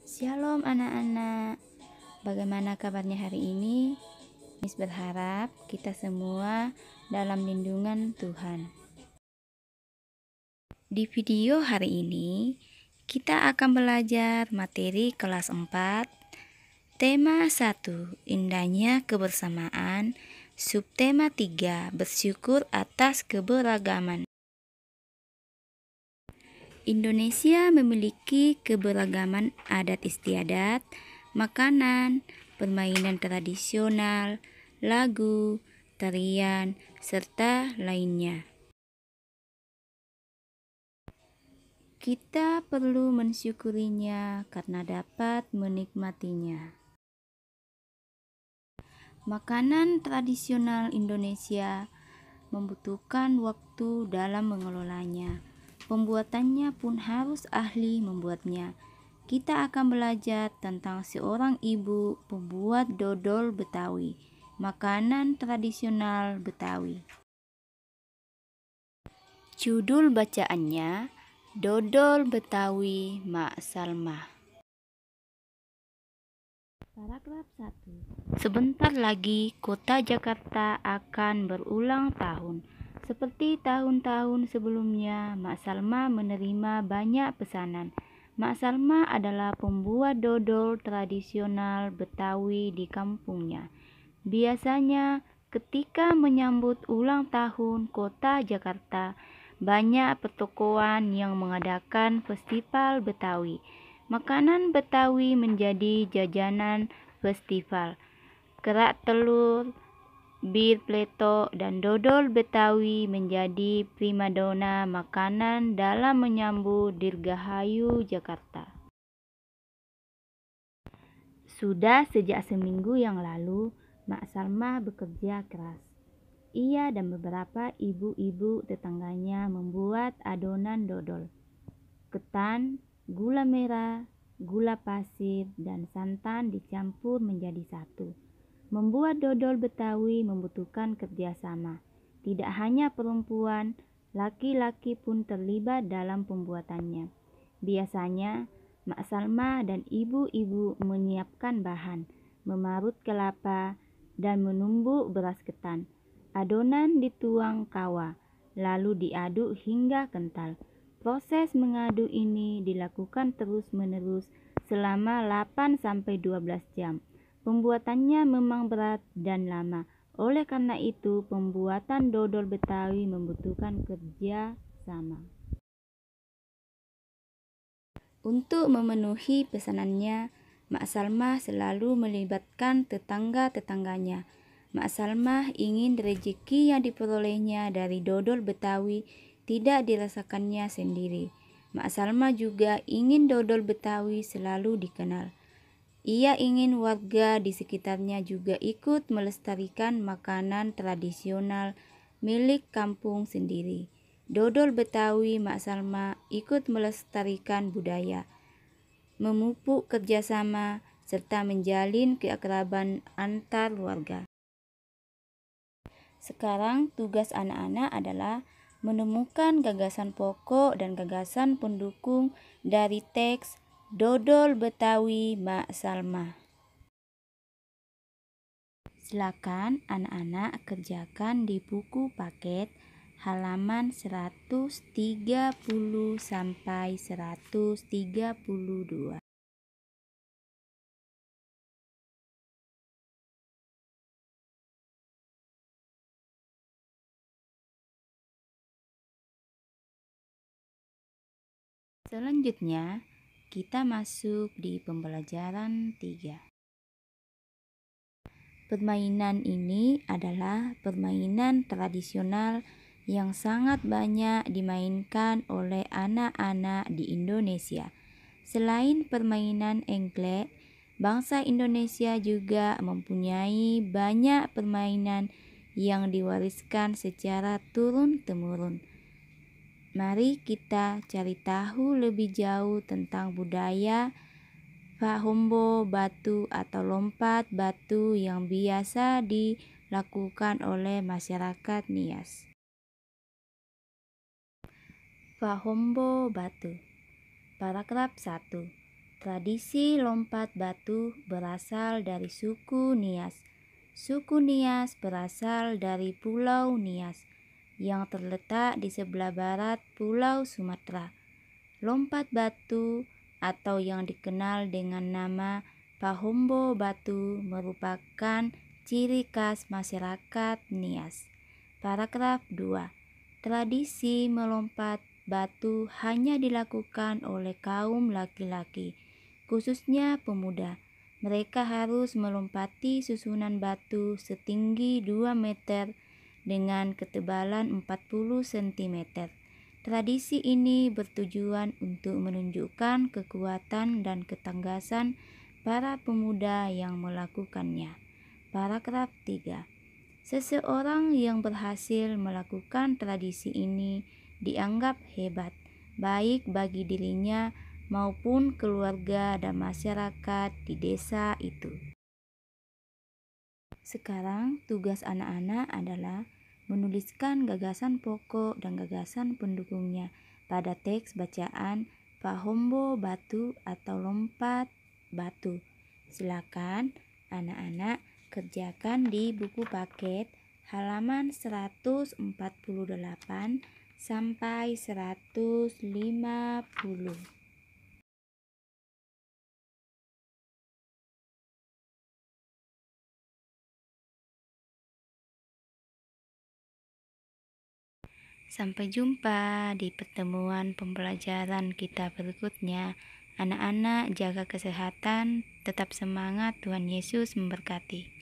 Shalom anak-anak, bagaimana kabarnya hari ini? Miss berharap kita semua dalam lindungan Tuhan. Di video hari ini, kita akan belajar materi kelas 4, tema 1, indahnya kebersamaan, subtema 3, bersyukur atas keberagaman. Indonesia memiliki keberagaman adat istiadat, makanan, permainan tradisional, lagu, tarian, serta lainnya. Kita perlu mensyukurinya karena dapat menikmatinya. Makanan tradisional Indonesia membutuhkan waktu dalam mengelolanya. Pembuatannya pun harus ahli membuatnya. Kita akan belajar tentang seorang ibu pembuat dodol Betawi, makanan tradisional Betawi. Judul bacaannya, Dodol Betawi Mak Salma. Paragraf 1. Sebentar lagi kota Jakarta akan berulang tahun. Seperti tahun-tahun sebelumnya, Mak Salma menerima banyak pesanan. Mak Salma adalah pembuat dodol tradisional Betawi di kampungnya. Biasanya ketika menyambut ulang tahun kota Jakarta, banyak pertokoan yang mengadakan festival Betawi. Makanan Betawi menjadi jajanan festival. Kerak telur, bir pletok, dan dodol Betawi menjadi primadona makanan dalam menyambut Dirgahayu Jakarta. Sudah sejak seminggu yang lalu, Mak Salma bekerja keras. Ia dan beberapa ibu-ibu tetangganya membuat adonan dodol. Ketan, gula merah, gula pasir, dan santan dicampur menjadi satu. Membuat dodol Betawi membutuhkan kerjasama. Tidak hanya perempuan, laki-laki pun terlibat dalam pembuatannya. Biasanya, Mak Salma dan ibu-ibu menyiapkan bahan, memarut kelapa, dan menumbuk beras ketan. Adonan dituang kawa, lalu diaduk hingga kental. Proses mengaduk ini dilakukan terus-menerus selama 8-12 jam. Pembuatannya memang berat dan lama. Oleh karena itu, pembuatan dodol Betawi membutuhkan kerja sama. Untuk memenuhi pesanannya, Mak Salma selalu melibatkan tetangga-tetangganya. Mak Salma ingin rezeki yang diperolehnya dari dodol Betawi tidak dirasakannya sendiri. Mak Salma juga ingin dodol Betawi selalu dikenal. Ia ingin warga di sekitarnya juga ikut melestarikan makanan tradisional milik kampung sendiri. Dodol Betawi Mak Salma ikut melestarikan budaya, memupuk kerjasama, serta menjalin keakraban antar warga. Sekarang tugas anak-anak adalah menemukan gagasan pokok dan gagasan pendukung dari teks Dodol Betawi Mak Salma. Silakan anak-anak kerjakan di buku paket halaman 130 sampai 132. Selanjutnya, kita masuk di pembelajaran 3. Permainan ini adalah permainan tradisional yang sangat banyak dimainkan oleh anak-anak di Indonesia. Selain permainan engklek, bangsa Indonesia juga mempunyai banyak permainan yang diwariskan secara turun-temurun. Mari kita cari tahu lebih jauh tentang budaya Fahombo batu atau lompat batu yang biasa dilakukan oleh masyarakat Nias. Fahombo batu. Paragraf 1. Tradisi lompat batu berasal dari suku Nias. Suku Nias berasal dari Pulau Nias yang terletak di sebelah barat Pulau Sumatera. Lompat batu atau yang dikenal dengan nama Pahombo Batu merupakan ciri khas masyarakat Nias. Paragraf 2. Tradisi melompat batu hanya dilakukan oleh kaum laki-laki, khususnya pemuda. Mereka harus melompati susunan batu setinggi 2 meter dengan ketebalan 40 cm. Tradisi ini bertujuan untuk menunjukkan kekuatan dan ketanggasan para pemuda yang melakukannya. Paragraf 3. Seseorang yang berhasil melakukan tradisi ini dianggap hebat, baik bagi dirinya maupun keluarga dan masyarakat di desa itu. Sekarang tugas anak-anak adalah menuliskan gagasan pokok dan gagasan pendukungnya pada teks bacaan Pahombo Batu atau lompat batu. Silakan anak-anak kerjakan di buku paket halaman 148 sampai 150. Sampai jumpa di pertemuan pembelajaran kita berikutnya. Anak-anak jaga kesehatan, tetap semangat, Tuhan Yesus memberkati.